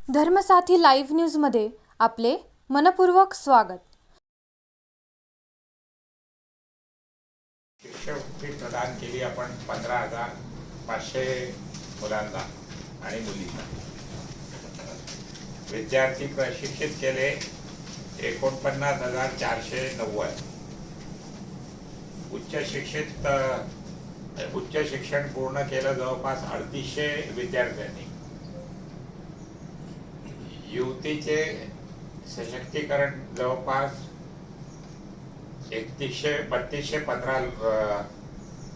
धर्मसाथी live न्यूजमध्ये आपले मनपूर्वक स्वागत। शिष्यवृत्ती प्रदान केली आपण 15,500 मुलांना आणि मुलींना। विद्यार्थी प्रशिक्षित केले 49,490। उच्च शिक्षण पूर्ण केलं जवळपास 350 विद्यार्थ्यांनी। युवतीचे सशक्तीकरण जवळपास 3215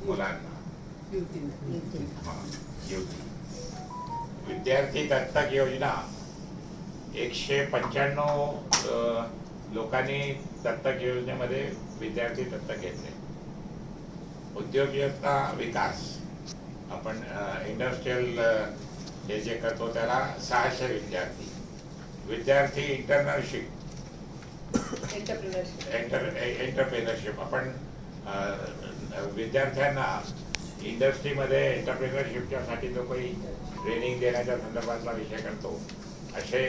मुलांना। युवती विद्यार्थी दत्तक योजना 195 लोकांनी दत्तक योजनेमध्ये विद्यार्थी दत्तक घेतले। उद्योजकता विकास आपण इंडस्ट्रियल हे जे करतो त्याला 600 विद्यार्थी इंटरनशिप एंटरप्रेनरशिप आपण विद्यार्थ्यांना इंडस्ट्रीमध्ये एंटरप्रेनरशिपच्या साठी जो काही ट्रेनिंग देण्याच्या संदर्भातला विषय करतो असे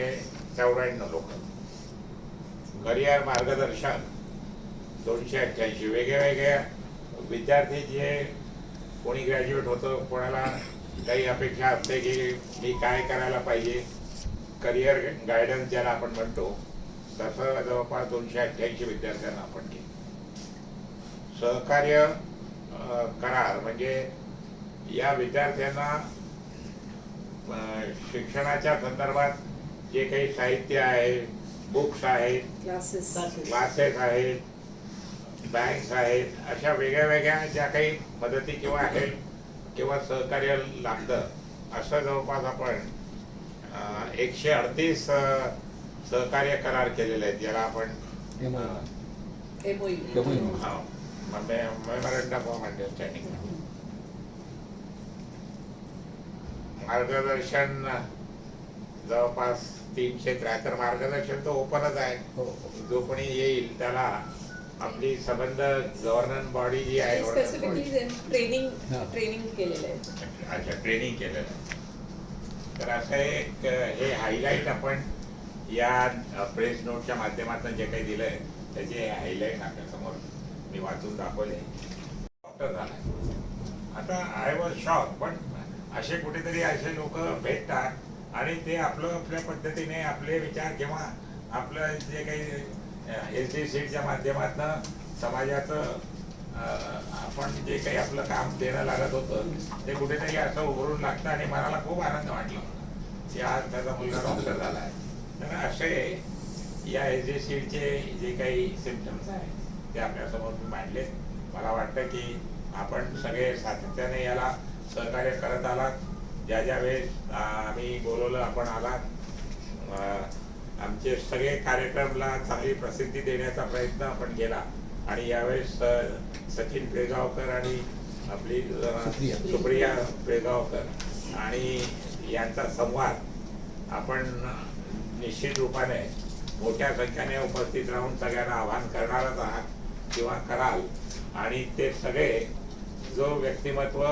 94 लोक। करिअर मार्गदर्शन 288 वेगवेगळ्या विद्यार्थी जे कोणी ग्रॅज्युएट होतो कोणाला काही अपेक्षा असते की मी काय करायला पाहिजे करिअर गायडन्स ज्याला आपण म्हणतो तसं जवळपास 288 विद्यार्थ्यांना आपण केलं। सहकार्य करार म्हणजे या विद्यार्थ्यांना शिक्षणाच्या संदर्भात जे काही साहित्य आहे, बुक्स आहेत, क्लासेस आहेत, बँक्स आहेत, अशा वेगळ्या ज्या काही मदती किंवा आहेत किंवा सहकार्य लागतं असं जवळपास आपण 138 सहकार्य करार केलेले आहेत ज्याला आपण मेमोरंडम ऑफ अंडरस्टँडिंग। मार्गदर्शन जवळपास 373 मार्गदर्शन तो ओपनच आहे। जो कोणी येईल त्याला आपली संबंध गव्हर्नन्स बॉडी जी आहे ट्रेनिंग केलेलं आहे। अच्छा, ट्रेनिंग केलेलं आहे। तर असं एक हे हायलाईट आपण या प्रेस नोटच्या माध्यमातून जे काही दिलंय त्याचे हायलाईट आपल्या समोर मी वाचून दाखवले। डॉक्टर झाला आता आय वॉज शॉक, पण असे कुठेतरी असे लोक भेटतात आणि ते आपल्या पद्धतीने आपले विचार किंवा आपलं जे काही SDCच्या माध्यमातून समाजाचं आपण जे काही आपलं काम देणं लागत होतं ते कुठेतरी असं उभरून लागतं आणि मनाला खूप आनंद वाटला की आज त्याचा मुलगा डॉक्टर झाला आहे। तर असे या SDCचे जे काही सिम्पटम्स आहेत ते आपल्यासमोर मांडले। मला वाटतं की आपण सगळे सातत्याने याला सहकार्य करत आलात। ज्या वेळेस आम्ही बोलवलं आपण आलात। आमचे सगळे कार्यक्रमला चांगली प्रसिद्धी देण्याचा प्रयत्न आपण केला आणि यावेळेस सचिन पेगावकर आणि आपली सुप्रिया पेगावकर आणि यांचा संवाद आपण निश्चित रूपाने मोठ्या संख्येने उपस्थित राहून सगळ्यांना आवाहन करणारच आहात किंवा कराल। आणि ते सगळे जो व्यक्तिमत्व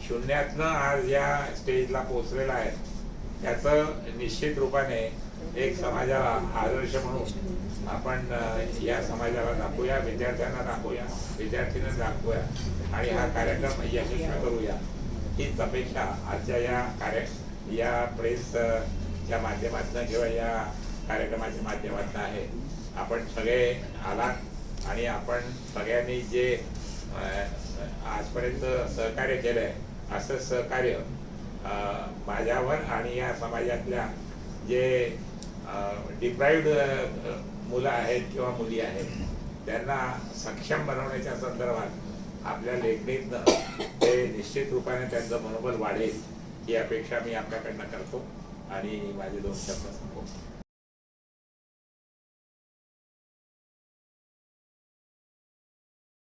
शून्यातनं आज या स्टेजला पोहोचलेला आहे त्याचं निश्चित रूपाने एक समाजाला आदर्श म्हणून आपण या समाजाला दाखवूया, विद्यार्थ्यांना दाखवूया, विद्यार्थ्यांना दाखवूया आणि हा कार्यक्रम यशस्वी करूया हीच अपेक्षा आजच्या या प्रेसच्या माध्यमातून किंवा या कार्यक्रमाच्या माध्यमातून आहे। आपण सगळे आलात आणि आपण सगळ्यांनी जे आजपर्यंत सहकार्य केलंय असं सहकार्य माझ्यावर आणि या समाजातल्या जे डिप्राइव्ड मुलं आहेत किंवा मुली आहेत त्यांना सक्षम बनवण्याच्या संदर्भात आपल्या लेखणीतनं ते निश्चित रूपाने त्यांचं मनोबल वाढेल ही अपेक्षा मी आपल्याकडनं करतो आणि माझे 2 शब्द संपवतो।